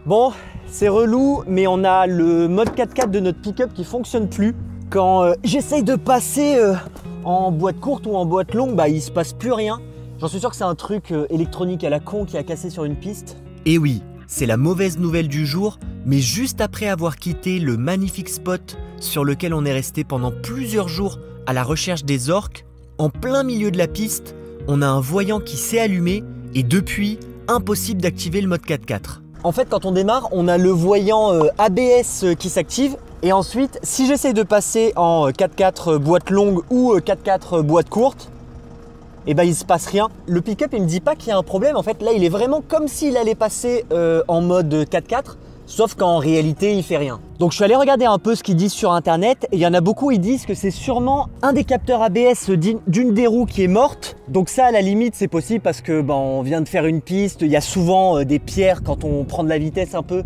Bon, c'est relou, mais on a le mode 4x4 de notre pick-up qui fonctionne plus. Quand j'essaye de passer en boîte courte ou en boîte longue, bah il se passe plus rien. J'en suis sûr que c'est un truc électronique à la con qui a cassé sur une piste. Et oui, c'est la mauvaise nouvelle du jour, mais juste après avoir quitté le magnifique spot sur lequel on est resté pendant plusieurs jours à la recherche des orques, en plein milieu de la piste, on a un voyant qui s'est allumé et depuis, impossible d'activer le mode 4x4. En fait, quand on démarre, on a le voyant ABS qui s'active. Et ensuite, si j'essaye de passer en 4x4 boîte longue ou 4x4 boîte courte, et ben il se passe rien. Le pick-up, il me dit pas qu'il y a un problème. En fait, là, il est vraiment comme s'il allait passer en mode 4x4, sauf qu'en réalité, il fait rien. Donc, je suis allé regarder un peu ce qu'ils disent sur Internet. Et il y en a beaucoup, ils disent que c'est sûrement un des capteurs ABS d'une des roues qui est morte. Donc ça, à la limite, c'est possible parce que on vient de faire une piste. Il y a souvent des pierres quand on prend de la vitesse un peu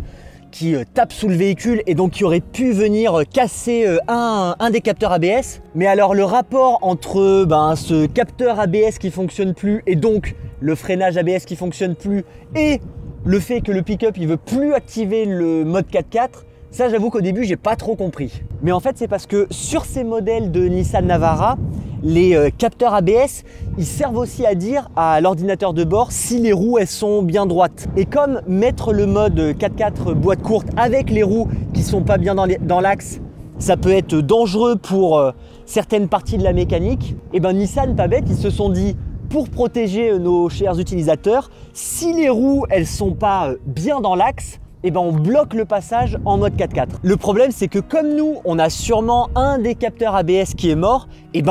qui tape sous le véhicule et donc qui aurait pu venir casser un des capteurs ABS. Mais alors le rapport entre ce capteur ABS qui fonctionne plus et donc le freinage ABS qui fonctionne plus et le fait que le pick-up il veut plus activer le mode 4x4, ça j'avoue qu'au début j'ai pas trop compris. Mais en fait c'est parce que sur ces modèles de Nissan Navara, les capteurs ABS, ils servent aussi à dire à l'ordinateur de bord si les roues elles sont bien droites. Et comme mettre le mode 4x4 boîte courte avec les roues qui sont pas bien dans l'axe, ça peut être dangereux pour certaines parties de la mécanique, et Nissan, pas bête, ils se sont dit pour protéger nos chers utilisateurs, si les roues elles sont pas bien dans l'axe, on bloque le passage en mode 4x4. Le problème, c'est que comme nous, on a sûrement un des capteurs ABS qui est mort,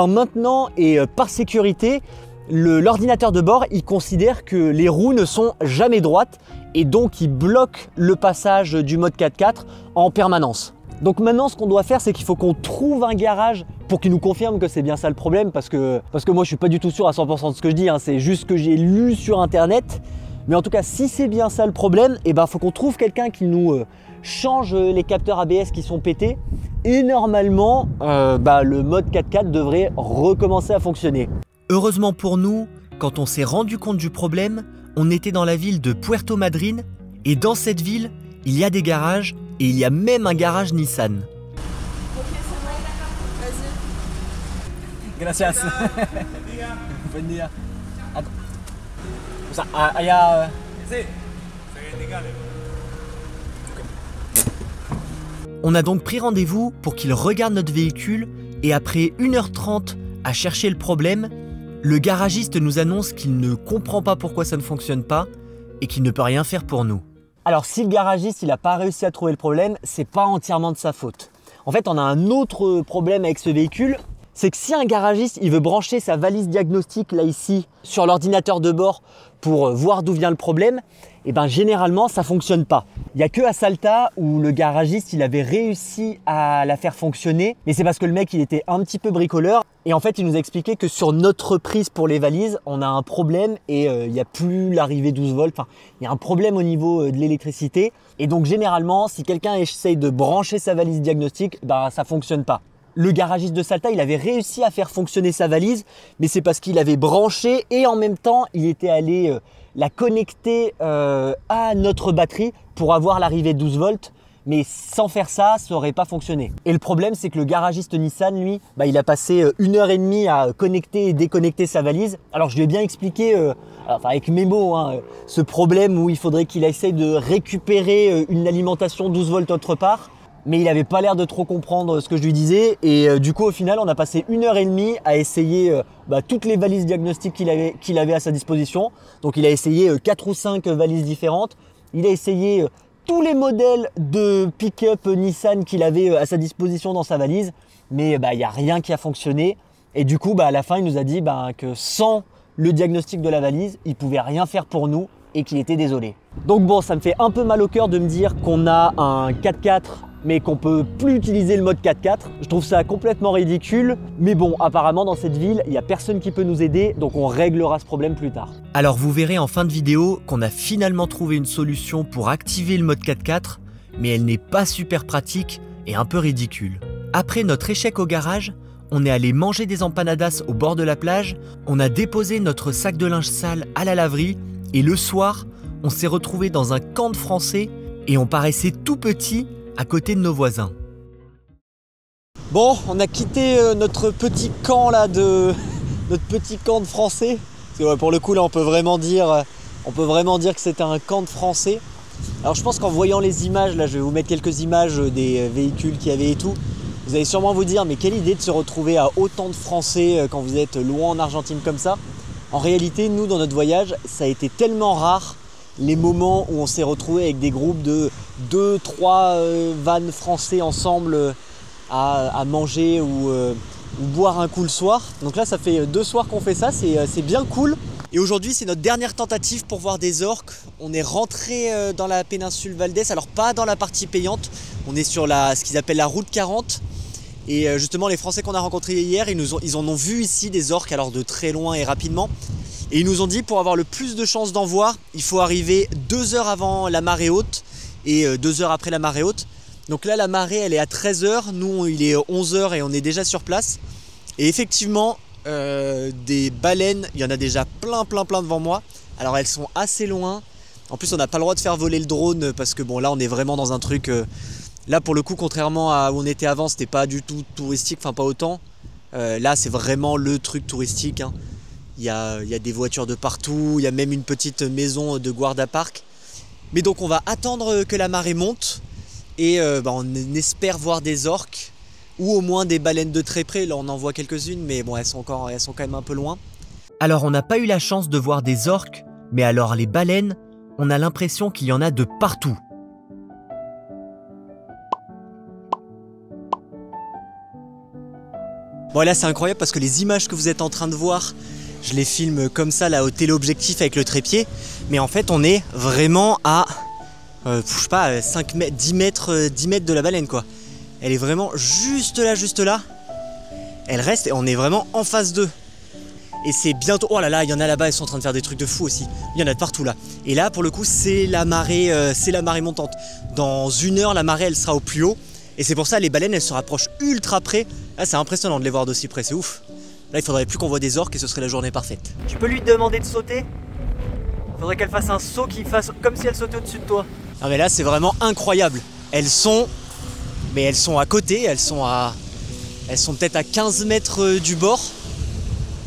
maintenant, et par sécurité, l'ordinateur de bord, il considère que les roues ne sont jamais droites et donc il bloque le passage du mode 4x4 en permanence. Donc maintenant, ce qu'on doit faire, c'est qu'il faut qu'on trouve un garage pour qu'il nous confirme que c'est bien ça le problème, parce que moi, je suis pas du tout sûr à 100% de ce que je dis, hein, c'est juste ce que j'ai lu sur Internet. Mais en tout cas, si c'est bien ça le problème, faut qu'on trouve quelqu'un qui nous change les capteurs ABS qui sont pétés. Et normalement, le mode 4x4 devrait recommencer à fonctionner. Heureusement pour nous, quand on s'est rendu compte du problème, on était dans la ville de Puerto Madryn. Et dans cette ville, il y a des garages et il y a même un garage Nissan. Gracias. Buen día. On a donc pris rendez-vous pour qu'il regarde notre véhicule et après 1h30 à chercher le problème, le garagiste nous annonce qu'il ne comprend pas pourquoi ça ne fonctionne pas et qu'il ne peut rien faire pour nous. Alors si le garagiste il n'a pas réussi à trouver le problème, c'est pas entièrement de sa faute. En fait, on a un autre problème avec ce véhicule. C'est que si un garagiste il veut brancher sa valise diagnostique là ici sur l'ordinateur de bord pour voir d'où vient le problème, généralement ça fonctionne pas. Il n'y a que à Salta où le garagiste il avait réussi à la faire fonctionner, mais c'est parce que le mec il était un petit peu bricoleur et en fait il nous a expliqué que sur notre prise pour les valises on a un problème et il n'y a plus l'arrivée 12 volts, enfin il y a un problème au niveau de l'électricité et donc généralement si quelqu'un essaye de brancher sa valise diagnostique, ça fonctionne pas. Le garagiste de Salta, il avait réussi à faire fonctionner sa valise, mais c'est parce qu'il avait branché et en même temps, il était allé la connecter à notre batterie pour avoir l'arrivée 12 volts. Mais sans faire ça, ça n'aurait pas fonctionné. Et le problème, c'est que le garagiste Nissan, lui, il a passé 1h30 à connecter et déconnecter sa valise. Alors, je lui ai bien expliqué, avec mes mots, ce problème où il faudrait qu'il essaye de récupérer une alimentation 12 volts autre part. Mais il n'avait pas l'air de trop comprendre ce que je lui disais et du coup au final on a passé 1h30 à essayer toutes les valises diagnostiques qu'il avait à sa disposition. Donc il a essayé 4 ou 5 valises différentes, il a essayé tous les modèles de pick-up Nissan qu'il avait à sa disposition dans sa valise, mais il n'y a rien qui a fonctionné et du coup à la fin il nous a dit que sans le diagnostic de la valise il ne pouvait rien faire pour nous et qu'il était désolé. Donc bon, ça me fait un peu mal au cœur de me dire qu'on a un 4x4 mais qu'on peut plus utiliser le mode 4x4. Je trouve ça complètement ridicule. Mais bon, apparemment dans cette ville, il n'y a personne qui peut nous aider, donc on réglera ce problème plus tard. Alors vous verrez en fin de vidéo qu'on a finalement trouvé une solution pour activer le mode 4x4, mais elle n'est pas super pratique et un peu ridicule. Après notre échec au garage, on est allé manger des empanadas au bord de la plage, on a déposé notre sac de linge sale à la laverie et le soir, on s'est retrouvé dans un camp de Français et on paraissait tout petit à côté de nos voisins. Bon, on a quitté notre petit camp là notre petit camp de Français. Parce que, ouais, pour le coup là on peut vraiment dire que c'était un camp de Français. Alors je pense qu'en voyant les images, là je vais vous mettre quelques images des véhicules qu'il y avait et tout. Vous allez sûrement vous dire, mais quelle idée de se retrouver à autant de Français quand vous êtes loin en Argentine comme ça. En réalité, nous dans notre voyage, ça a été tellement rare les moments où on s'est retrouvé avec des groupes de 2-3 vannes français ensemble à manger ou boire un coup le soir. Donc là ça fait 2 soirs qu'on fait ça, c'est bien cool. Et aujourd'hui c'est notre dernière tentative pour voir des orques. On est rentré dans la péninsule Valdés, alors pas dans la partie payante, on est sur ce qu'ils appellent la route 40. Et justement les Français qu'on a rencontrés hier, ils en ont vu ici des orques, alors de très loin et rapidement. Et ils nous ont dit pour avoir le plus de chances d'en voir, il faut arriver 2 heures avant la marée haute et 2 heures après la marée haute. Donc là la marée elle est à 13 h, nous il est 11 h et on est déjà sur place. Et effectivement des baleines, il y en a déjà plein devant moi. Alors elles sont assez loin. En plus on n'a pas le droit de faire voler le drone parce que bon là on est vraiment dans un truc... Là pour le coup contrairement à où on était avant, c'était pas du tout touristique, enfin pas autant. Là c'est vraiment le truc touristique, hein. Il y a des voitures de partout, il y a même une petite maison de guarda-parc. Mais donc on va attendre que la marée monte et on espère voir des orques ou au moins des baleines de très près. Là on en voit quelques-unes mais bon elles sont quand même un peu loin. Alors on n'a pas eu la chance de voir des orques, mais alors les baleines, on a l'impression qu'il y en a de partout. Bon là c'est incroyable parce que les images que vous êtes en train de voir, je les filme comme ça là au téléobjectif avec le trépied. Mais en fait on est vraiment à, je sais pas, 5 mètres, 10 mètres de la baleine quoi. Elle est vraiment juste là. Elle reste et on est vraiment en face d'eux. Et c'est bientôt... Oh là là, il y en a là-bas, ils sont en train de faire des trucs de fou aussi. Il y en a de partout là. Et là pour le coup c'est la marée montante. Dans 1 heure la marée elle sera au plus haut. Et c'est pour ça les baleines elles se rapprochent ultra près. Là c'est impressionnant de les voir d'aussi près, c'est ouf. Là il faudrait plus qu'on voit des orques et ce serait la journée parfaite. Tu peux lui demander de sauter? Faudrait qu'elle fasse un saut qui fasse comme si elle sautait au-dessus de toi. Non mais là c'est vraiment incroyable. Elles sont à côté, elles sont peut-être à 15 mètres du bord.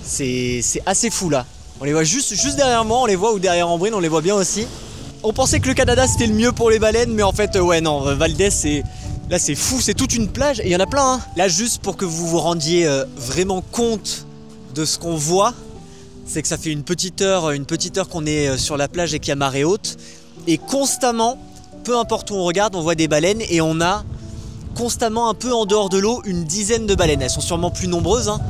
C'est assez fou là. On les voit juste derrière moi, on les voit, ou derrière Ambrine, on les voit bien aussi. On pensait que le Canada c'était le mieux pour les baleines, mais en fait ouais non, Valdés là c'est fou, c'est toute une plage et il y en a plein hein. Là juste pour que vous vous rendiez vraiment compte de ce qu'on voit, c'est que ça fait une petite heure qu'on est sur la plage et qu'il y a marée haute. Et constamment, peu importe où on regarde, on voit des baleines et on a constamment un peu en dehors de l'eau une dizaine de baleines. Elles sont sûrement plus nombreuses hein.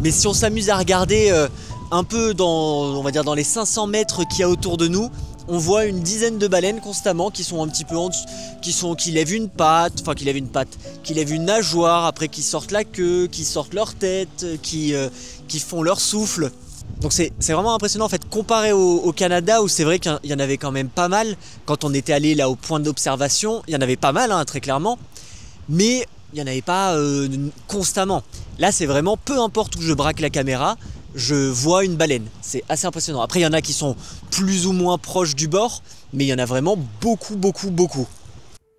Mais si on s'amuse à regarder un peu on va dire dans les 500 mètres qu'il y a autour de nous, on voit une dizaine de baleines constamment qui sont un petit peu en dessous, qui lèvent une patte, qui lèvent une nageoire, après qui sortent la queue, qui sortent leur tête, qui font leur souffle. Donc c'est vraiment impressionnant en fait comparé au Canada où c'est vrai qu'il y en avait quand même pas mal. Quand on était allé là au point d'observation, il y en avait pas mal hein, très clairement, mais il n'y en avait pas constamment. Là c'est vraiment peu importe où je braque la caméra, je vois une baleine, c'est assez impressionnant. Après il y en a qui sont plus ou moins proches du bord, mais il y en a vraiment beaucoup.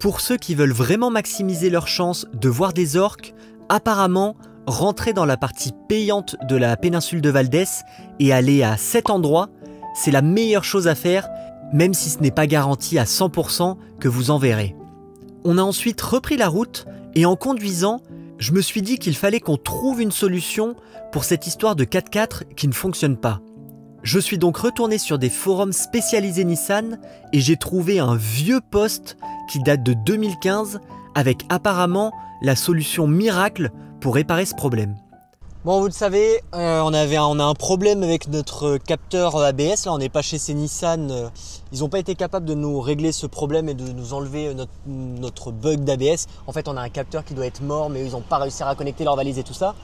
Pour ceux qui veulent vraiment maximiser leur chance de voir des orques, apparemment, rentrer dans la partie payante de la péninsule de Valdés et aller à cet endroit, c'est la meilleure chose à faire, même si ce n'est pas garanti à 100% que vous en verrez. On a ensuite repris la route et en conduisant, je me suis dit qu'il fallait qu'on trouve une solution pour cette histoire de 4x4 qui ne fonctionne pas. Je suis donc retourné sur des forums spécialisés Nissan et j'ai trouvé un vieux post qui date de 2015 avec apparemment la solution miracle pour réparer ce problème. Bon, vous le savez, on a un problème avec notre capteur ABS. Là, on n'est pas chez ces Nissan. Ils n'ont pas été capables de nous régler ce problème et de nous enlever notre bug d'ABS. En fait, on a un capteur qui doit être mort, mais ils n'ont pas réussi à connecter leur valise et tout ça.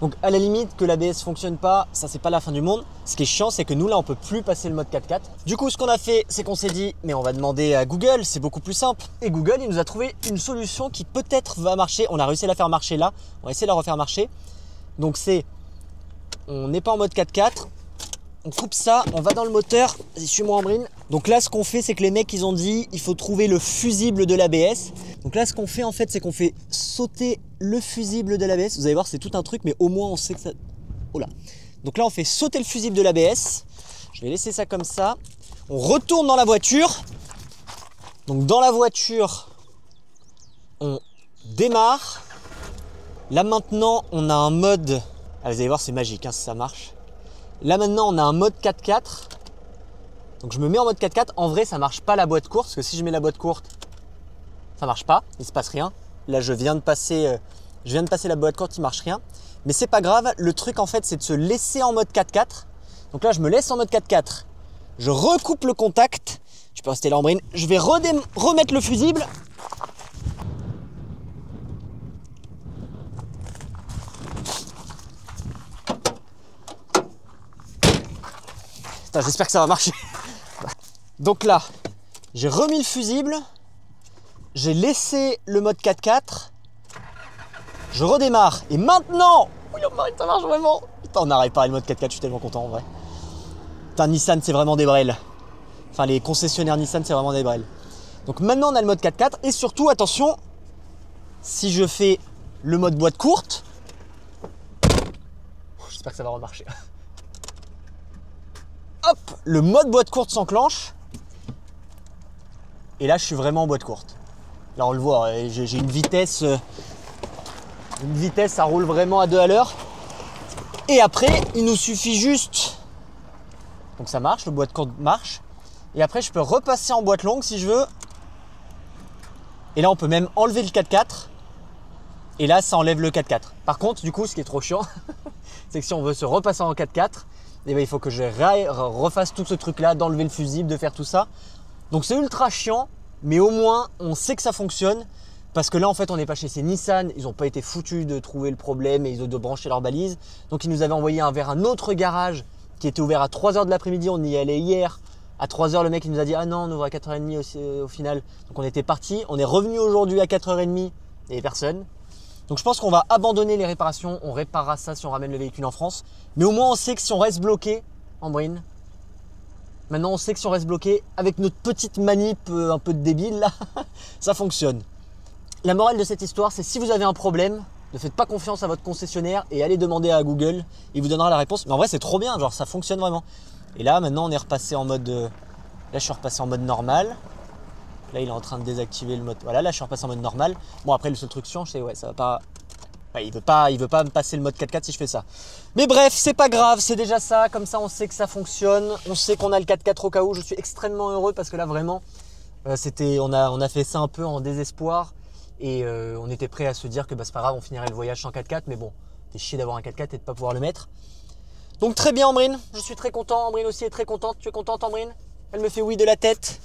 Donc, à la limite, que l'ABS ne fonctionne pas, ça, c'est pas la fin du monde. Ce qui est chiant, c'est que nous, là, on peut plus passer le mode 4x4. Du coup, ce qu'on a fait, c'est qu'on s'est dit, mais on va demander à Google, c'est beaucoup plus simple. Et Google, il nous a trouvé une solution qui peut-être va marcher. On a réussi à la faire marcher là. On va essayer de la refaire marcher. Donc on n'est pas en mode 4x4, on coupe ça, on va dans le moteur. Vas-y, suis-moi Ambrine. Donc là, ce qu'on fait, c'est que les mecs, ils ont dit, il faut trouver le fusible de l'ABS. Donc là, ce qu'on fait en fait, c'est qu'on fait sauter le fusible de l'ABS. Vous allez voir, c'est tout un truc, mais au moins on sait que ça... Oh là. Donc là, on fait sauter le fusible de l'ABS. Je vais laisser ça comme ça. On retourne dans la voiture. Donc dans la voiture, on démarre. Là maintenant, on a un mode... Ah, vous allez voir, c'est magique hein, si ça marche. Là maintenant, on a un mode 4x4. Donc je me mets en mode 4x4. En vrai, ça marche pas la boîte courte, parce que si je mets la boîte courte, ça marche pas, il se passe rien. Là, je viens de passer la boîte courte, il marche rien. Mais c'est pas grave, le truc en fait, c'est de se laisser en mode 4x4. Donc là, je me laisse en mode 4x4. Je recoupe le contact. Tu peux rester là, Ambrine. Je vais remettre le fusible. J'espère que ça va marcher. Donc là, j'ai remis le fusible, j'ai laissé le mode 4x4, je redémarre et maintenant, oui, ça marche vraiment. Putain, on a réparé le mode 4x4, je suis tellement content en vrai. Putain, Nissan, c'est vraiment des brels. Enfin, les concessionnaires Nissan, c'est vraiment des brels. Donc maintenant, on a le mode 4x4 et surtout, attention, si je fais le mode boîte courte, j'espère que ça va remarcher. Hop, le mode boîte courte s'enclenche. Et là, je suis vraiment en boîte courte. Là, on le voit, j'ai une vitesse, ça roule vraiment à 2 à l'heure. Et après, il nous suffit juste. Donc ça marche, le boîte courte marche. Et après, je peux repasser en boîte longue si je veux. Et là, on peut même enlever le 4x4. Et là, ça enlève le 4x4. Par contre, du coup, ce qui est trop chiant, c'est que si on veut se repasser en 4x4, eh bien, il faut que je refasse tout ce truc-là, d'enlever le fusible, de faire tout ça. Donc c'est ultra chiant, mais au moins on sait que ça fonctionne. Parce que là, en fait, on n'est pas chez ces Nissan. Ils n'ont pas été foutus de trouver le problème et de brancher leur balise. Donc ils nous avaient envoyé vers un autre garage qui était ouvert à 3h de l'après-midi. On y allait hier. À 3h, le mec il nous a dit « Ah non, on ouvre à 4h30 aussi, au final. » Donc on était parti. On est revenu aujourd'hui à 4h30 et personne. Donc je pense qu'on va abandonner les réparations, on réparera ça si on ramène le véhicule en France. Mais au moins on sait que si on reste bloqué, Ambrine, maintenant on sait que si on reste bloqué, avec notre petite manip un peu de débile là, ça fonctionne. La morale de cette histoire, c'est si vous avez un problème, ne faites pas confiance à votre concessionnaire et allez demander à Google, il vous donnera la réponse. Mais en vrai c'est trop bien, genre ça fonctionne vraiment. Et là maintenant on est repassé en mode, là je suis repassé en mode normal. Là, il est en train de désactiver le mode. Voilà, là, je suis repassé en mode normal. Bon, après, le seul truc chiant, c'est ouais, ça va pas. Ouais, il veut pas me passer le mode 4x4 si je fais ça. Mais bref, c'est pas grave, c'est déjà ça. Comme ça, on sait que ça fonctionne. On sait qu'on a le 4x4 au cas où. Je suis extrêmement heureux parce que là, vraiment, on a fait ça un peu en désespoir et on était prêt à se dire que bah, c'est pas grave, on finirait le voyage sans 4x4. Mais bon, c'est chier d'avoir un 4x4 et de pas pouvoir le mettre. Donc très bien, Ambrine. Je suis très content. Ambrine aussi est très contente. Tu es contente, Ambrine? Elle me fait oui de la tête.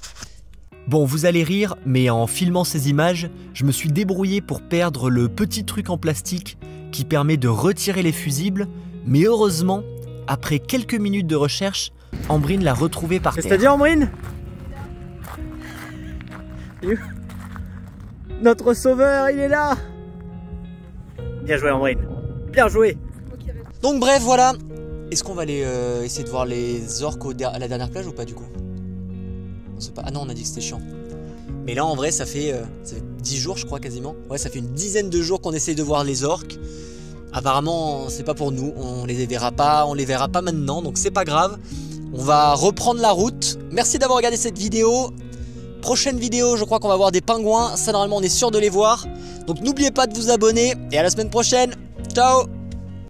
Bon, vous allez rire, mais en filmant ces images, je me suis débrouillé pour perdre le petit truc en plastique qui permet de retirer les fusibles, mais heureusement, après quelques minutes de recherche, Ambrine l'a retrouvé par terre. C'est-à-dire, Ambrine? Notre sauveur, il est là! Bien joué, Ambrine. Bien joué! Donc bref, voilà. Est-ce qu'on va aller essayer de voir les orques à la dernière plage ou pas du coup? Pas... Ah non, on a dit que c'était chiant. Mais là, en vrai, ça fait 10 jours, je crois, quasiment. Ouais, ça fait une dizaine de jours qu'on essaye de voir les orques. Apparemment, c'est pas pour nous. On les verra pas maintenant, donc c'est pas grave. On va reprendre la route. Merci d'avoir regardé cette vidéo. Prochaine vidéo, je crois qu'on va voir des pingouins. Ça, normalement, on est sûr de les voir. Donc n'oubliez pas de vous abonner. Et à la semaine prochaine. Ciao!